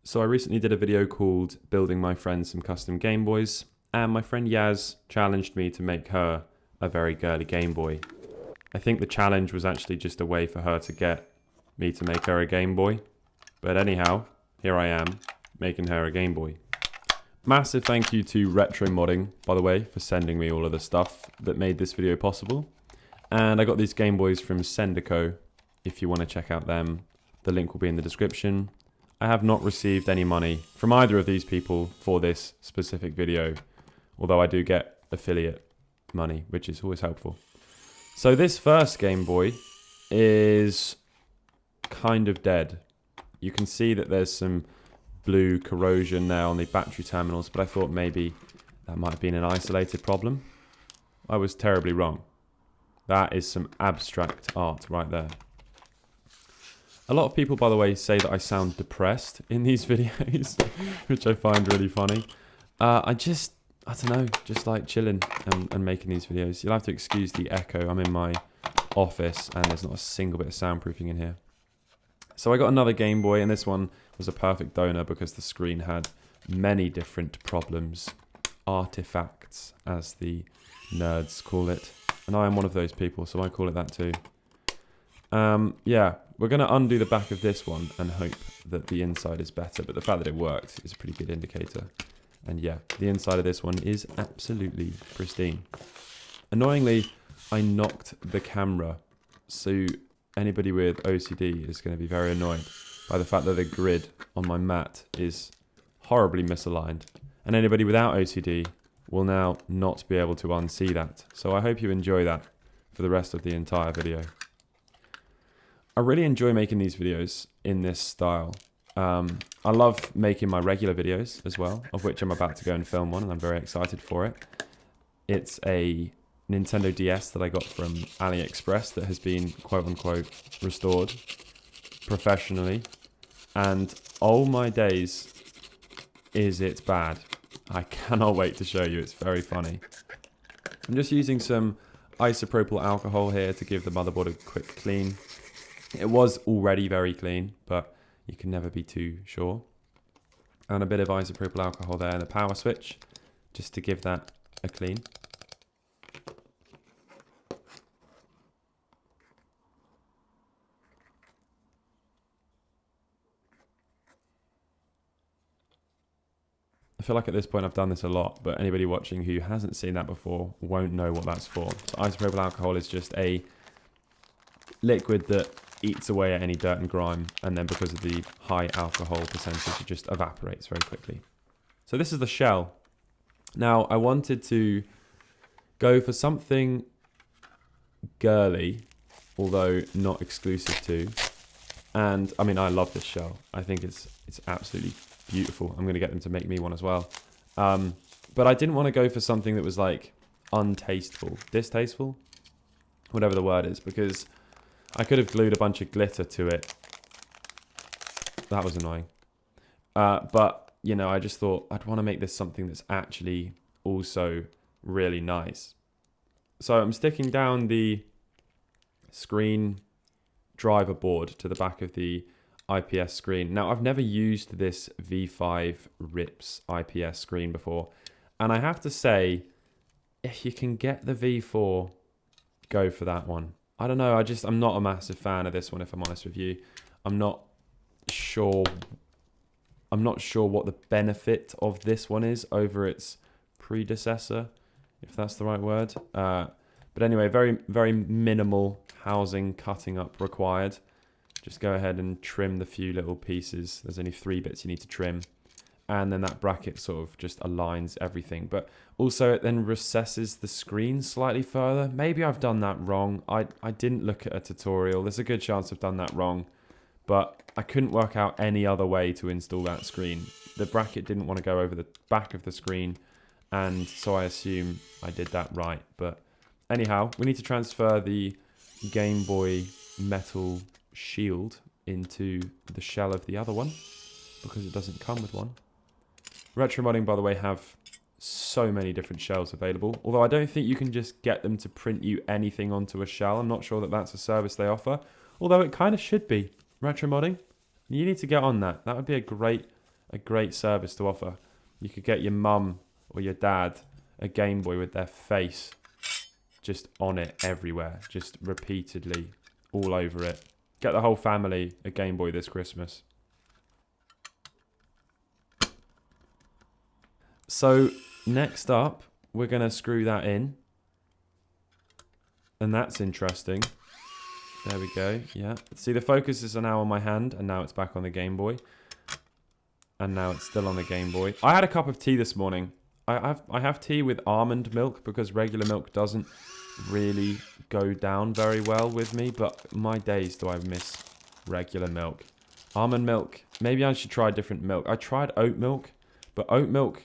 So I recently did a video called Building My Friend Some Custom Game Boys, and my friend Yaz challenged me to make her a very girly Game Boy. I think the challenge was actually just a way for her to get me to make her a Game Boy. But anyhow, here I am, making her a Game Boy. Massive thank you to RetroModding, by the way, for sending me all of the stuff that made this video possible. And I got these Game Boys from Sendico. If you want to check out them, the link will be in the description. I have not received any money from either of these people for this specific video, although I do get affiliate money, which is always helpful. So this first Game Boy is kind of dead. You can see that there's some blue corrosion there on the battery terminals, but I thought maybe that might have been an isolated problem. I was terribly wrong. That is some abstract art right there. A lot of people, by the way, say that I sound depressed in these videos, which I find really funny. I don't know, just like chilling and making these videos. You'll have to excuse the echo. I'm in my office and there's not a single bit of soundproofing in here. So I got another Game Boy, and this one was a perfect donor because the screen had many different problems. Artifacts, as the nerds call it. And I am one of those people, so I call it that too. Yeah, we're going to undo the back of this one and hope that the inside is better. But the fact that it worked is a pretty good indicator. And yeah, the inside of this one is absolutely pristine. Annoyingly, I knocked the camera. So anybody with OCD is going to be very annoyed by the fact that the grid on my mat is horribly misaligned. And anybody without OCD will now not be able to unsee that. So I hope you enjoy that for the rest of the entire video. I really enjoy making these videos in this style. I love making my regular videos as well, of which I'm about to go and film one, and I'm very excited for it. It's a Nintendo DS that I got from AliExpress that has been quote-unquote restored professionally. And oh my days, is it bad. I cannot wait to show you. It's very funny. I'm just using some isopropyl alcohol here to give the motherboard a quick clean. It was already very clean, but you can never be too sure. And a bit of isopropyl alcohol there and a power switch, just to give that a clean. I feel like at this point I've done this a lot, but anybody watching who hasn't seen that before won't know what that's for. So isopropyl alcohol is just a liquid that eats away at any dirt and grime, and then because of the high alcohol percentage, it just evaporates very quickly. So this is the shell. Now, I wanted to go for something girly, although not exclusive to. And I mean, I love this shell. I think it's absolutely beautiful. I'm going to get them to make me one as well. But I didn't want to go for something that was like untasteful, distasteful, whatever the word is, because I could have glued a bunch of glitter to it. That was annoying. But, you know, I just thought I'd want to make this something that's actually also really nice. So I'm sticking down the screen driver board to the back of the IPS screen. Now, I've never used this V5 RIPS IPS screen before. And I have to say, if you can get the V4, go for that one. I don't know, I'm not a massive fan of this one, if I'm honest with you. I'm not sure what the benefit of this one is over its predecessor, if that's the right word. But anyway, very, very minimal housing cutting up required. Just go ahead and trim the few little pieces. There's only 3 bits you need to trim. And then that bracket sort of just aligns everything. But also it then recesses the screen slightly further. Maybe I've done that wrong. I didn't look at a tutorial. There's a good chance I've done that wrong. But I couldn't work out any other way to install that screen. The bracket didn't want to go over the back of the screen. And so I assume I did that right. But anyhow, we need to transfer the Game Boy metal shield into the shell of the other one, because it doesn't come with one. RetroModding, by the way, have so many different shells available, although I don't think you can just get them to print you anything onto a shell. I'm not sure that that's a service they offer, although it kind of should be. RetroModding, you need to get on that. That would be a great a great service to offer. You could get your mum or your dad a Game Boy with their face just on it everywhere, just repeatedly all over it. Get the whole family a Game Boy this Christmas. So next up, we're going to screw that in. And that's interesting. There we go. Yeah. See, the focus is now on my hand, and now it's back on the Game Boy. And now it's still on the Game Boy. I had a cup of tea this morning. I have tea with almond milk because regular milk doesn't really go down very well with me. But my days do I miss regular milk. Almond milk. Maybe I should try different milk. I tried oat milk, but oat milk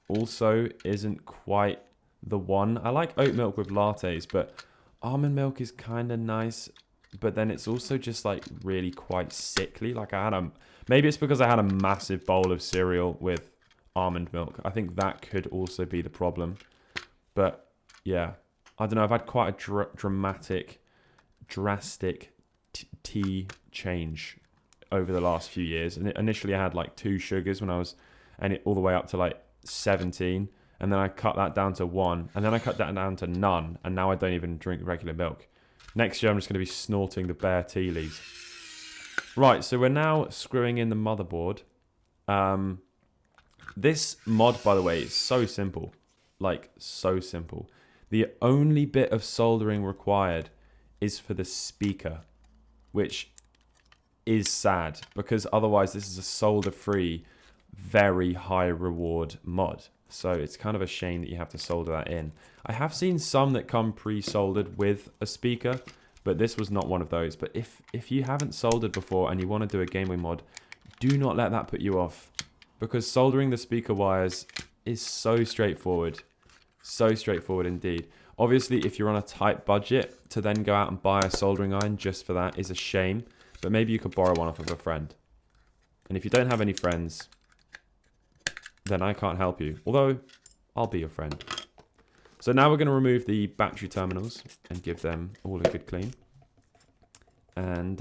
also isn't quite the one. I like oat milk with lattes, but almond milk is kind of nice, but then it's also just like really quite sickly. Like maybe it's because I had a massive bowl of cereal with almond milk. I think that could also be the problem. But yeah, I don't know. I've had quite a drastic tea change over the last few years. And initially I had like 2 sugars when I was, all the way up to like 17. And then I cut that down to 1. And then I cut that down to none. And now I don't even drink regular milk. Next year, I'm just going to be snorting the bare tea leaves. Right, so we're now screwing in the motherboard. This mod, by the way, is so simple. Like, so simple. The only bit of soldering required is for the speaker, which is sad. Because otherwise, this is a solder-free, very high reward mod. So it's kind of a shame that you have to solder that in. I have seen some that come pre-soldered with a speaker, but this was not one of those. But if you haven't soldered before and you want to do a Game Boy mod, do not let that put you off. Because soldering the speaker wires is so straightforward. So straightforward indeed. Obviously, if you're on a tight budget, to then go out and buy a soldering iron just for that is a shame. But maybe you could borrow one off of a friend. And if you don't have any friends, then I can't help you. Although, I'll be your friend. So now we're going to remove the battery terminals and give them all a good clean. And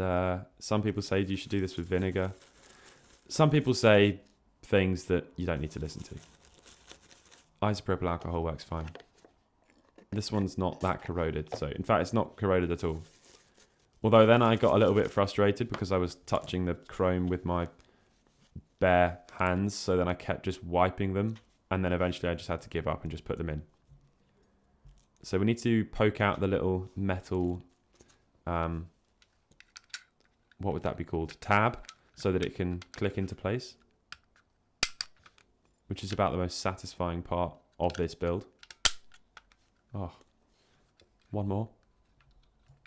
some people say you should do this with vinegar. Some people say things that you don't need to listen to. Isopropyl alcohol works fine. This one's not that corroded. So, in fact, it's not corroded at all. Although then I got a little bit frustrated because I was touching the chrome with my bare hands, so then I kept just wiping them, and then eventually I just had to give up and just put them in. So we need to poke out the little metal, what would that be called? Tab, so that it can click into place, which is about the most satisfying part of this build. Oh, one more.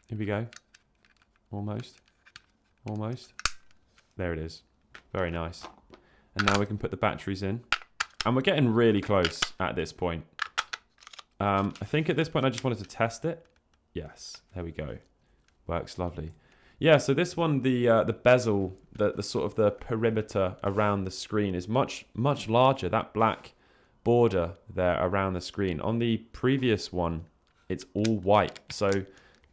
Here we go. Almost. Almost. There it is. Very nice. And now we can put the batteries in. And we're getting really close at this point. I think at this point I just wanted to test it. Yes, there we go. Works lovely. Yeah, so this one, the bezel, the sort of the perimeter around the screen is much larger. That black border there around the screen. On the previous one, it's all white. So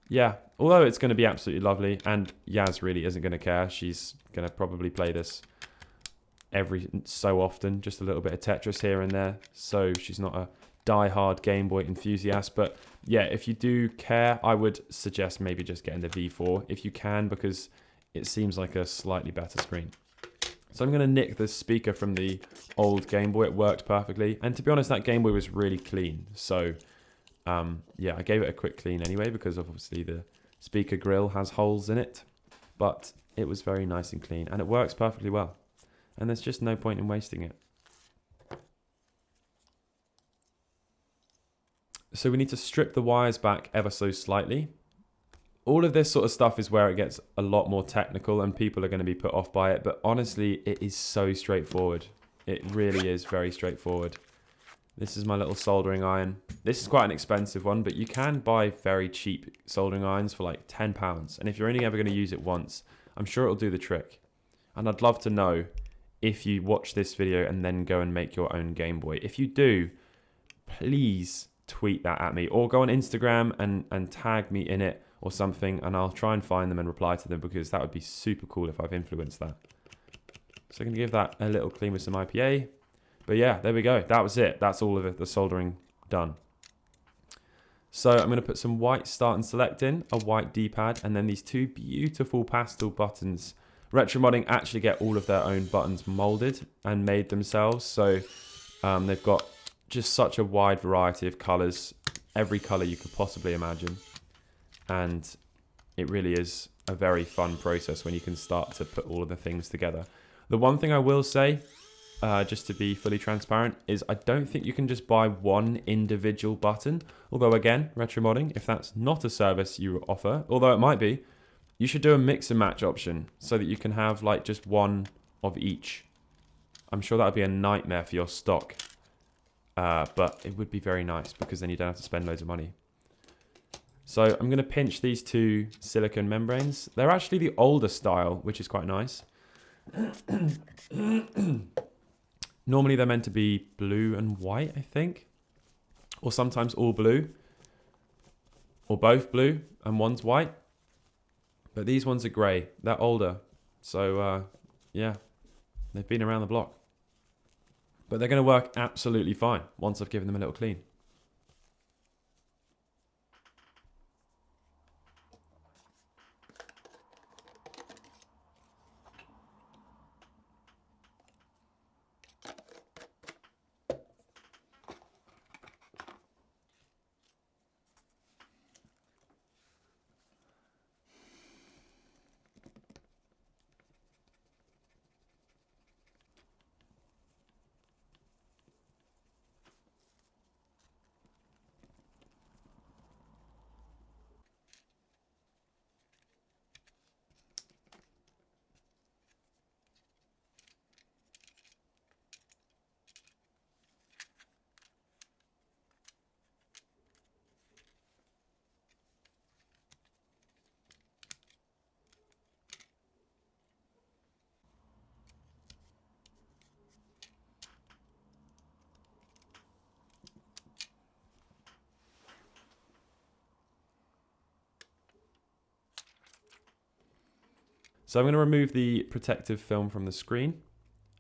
yeah, although it's going to be absolutely lovely, and Yaz really isn't going to care. She's going to probably play this every so often, just a little bit of Tetris here and there. So she's not a die-hard Game Boy enthusiast. But yeah, if you do care, I would suggest maybe just getting the V4 if you can, because it seems like a slightly better screen. So I'm going to nick the speaker from the old Game Boy. It worked perfectly. And to be honest, that Game Boy was really clean. So yeah, I gave it a quick clean anyway, because obviously the speaker grill has holes in it. But it was very nice and clean, and it works perfectly well. And there's just no point in wasting it. So we need to strip the wires back ever so slightly. All of this sort of stuff is where it gets a lot more technical and people are going to be put off by it. But honestly, it is so straightforward. It really is very straightforward. This is my little soldering iron. This is quite an expensive one, but you can buy very cheap soldering irons for like £10. And if you're only ever going to use it once, I'm sure it'll do the trick. And I'd love to know if you watch this video and then go and make your own Game Boy. If you do, please tweet that at me, or go on Instagram and tag me in it or something, and I'll try and find them and reply to them, because that would be super cool if I've influenced that. So I'm going to give that a little clean with some IPA. But yeah, there we go. That was it. That's all of it. The soldering done. So I'm going to put some white start and select in, a white D-pad, and then these two beautiful pastel buttons. RetroModding actually get all of their own buttons molded and made themselves. So they've got just such a wide variety of colors, every color you could possibly imagine. And it really is a very fun process when you can start to put all of the things together. The one thing I will say, just to be fully transparent, is I don't think you can just buy one individual button. Although again, RetroModding, if that's not a service you offer, although it might be, you should do a mix and match option so that you can have like just one of each. I'm sure that would be a nightmare for your stock. But it would be very nice because then you don't have to spend loads of money. So I'm going to pinch these two silicone membranes. They're actually the older style, which is quite nice. Normally they're meant to be blue and white, I think. Or sometimes all blue. Or both blue and one's white. But these ones are grey. They're older. So, yeah. They've been around the block. But they're going to work absolutely fine once I've given them a little clean. So I'm going to remove the protective film from the screen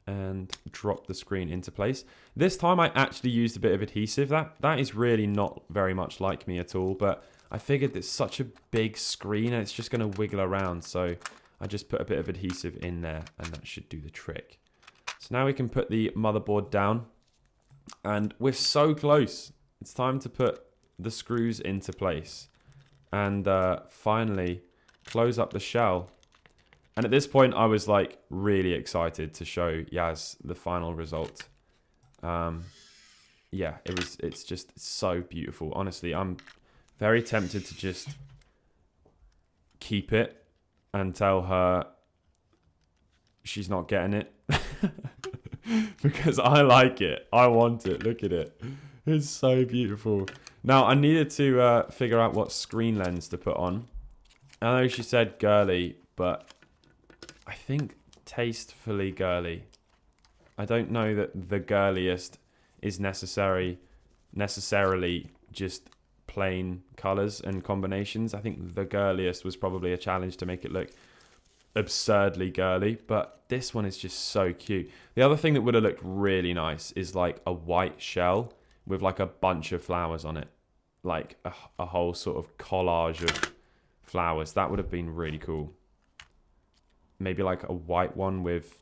and drop the screen into place. This time I actually used a bit of adhesive. That is really not very much like me at all, but I figured it's such a big screen and it's just going to wiggle around. So I just put a bit of adhesive in there and that should do the trick. So now we can put the motherboard down and we're so close. It's time to put the screws into place and finally close up the shell. And at this point, I was like really excited to show Yaz the final result. Yeah, it's just so beautiful. Honestly, I'm very tempted to just keep it and tell her she's not getting it. Because I like it. I want it. Look at it. It's so beautiful. Now, I needed to figure out what screen lens to put on. I know she said girly, but I think tastefully girly. I don't know that the girliest is necessarily just plain colors and combinations. I think the girliest was probably a challenge to make it look absurdly girly, but this one is just so cute. The other thing that would have looked really nice is like a white shell with like a bunch of flowers on it. Like a whole sort of collage of flowers. That would have been really cool. Maybe like a white one with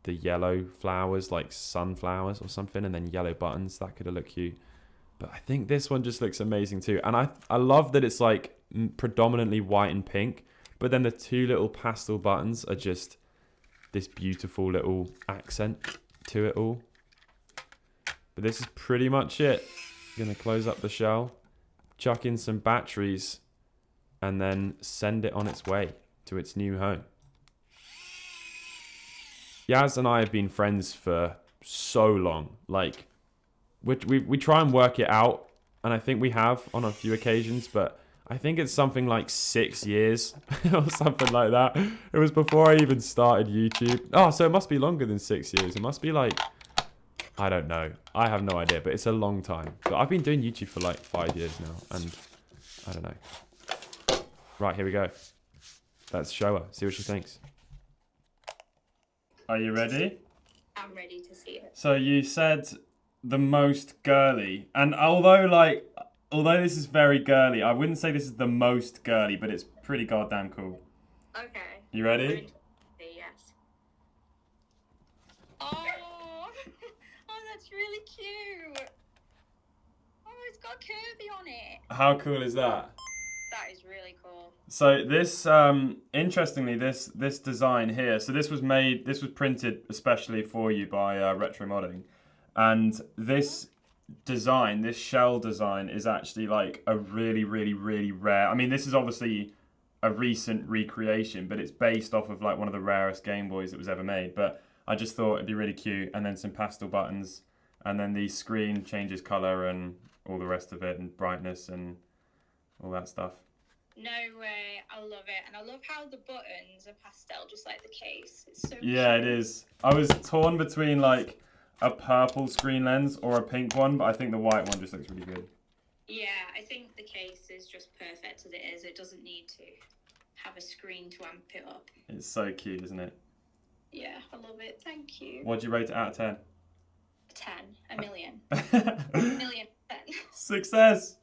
the yellow flowers, like sunflowers or something, and then yellow buttons. That could have looked cute. But I think this one just looks amazing too. And I love that it's like predominantly white and pink, but then the two little pastel buttons are just this beautiful little accent to it all. But this is pretty much it. I'm going to close up the shell, chuck in some batteries, and then send it on its way to its new home. Yaz and I have been friends for so long. Like, we try and work it out, and I think we have on a few occasions, but I think it's something like 6 years or something like that. It was before I even started YouTube. Oh, so it must be longer than 6 years. It must be like, I don't know. I have no idea, but it's a long time. But I've been doing YouTube for like 5 years now, and I don't know. Right, here we go. Let's show her, see what she thinks. Are you ready? I'm ready to see it. So you said the most girly, and although this is very girly, I wouldn't say this is the most girly, but it's pretty goddamn cool. Okay. You ready? Yes. Oh, oh, that's really cute. Oh, it's got Kirby on it. How cool is that? That is really cool. So this, interestingly, this design here. So this was printed especially for you by RetroModding, and this design, this shell design, is actually like a really, really, really rare. I mean, this is obviously a recent recreation, but it's based off of like one of the rarest Game Boys that was ever made. But I just thought it'd be really cute, and then some pastel buttons, and then the screen changes color and all the rest of it, and brightness and all that stuff. No way, I love it. And I love how the buttons are pastel, just like the case. It's so Yeah, cute. it is. I was torn between like a purple screen lens or a pink one, but I think the white one just looks really good. Yeah, I think the case is just perfect as it is. It doesn't need to have a screen to amp it up. It's so cute, isn't it? Yeah, I love it. Thank you. What'd you rate it out of 10? 10. A million. A million 10. Success!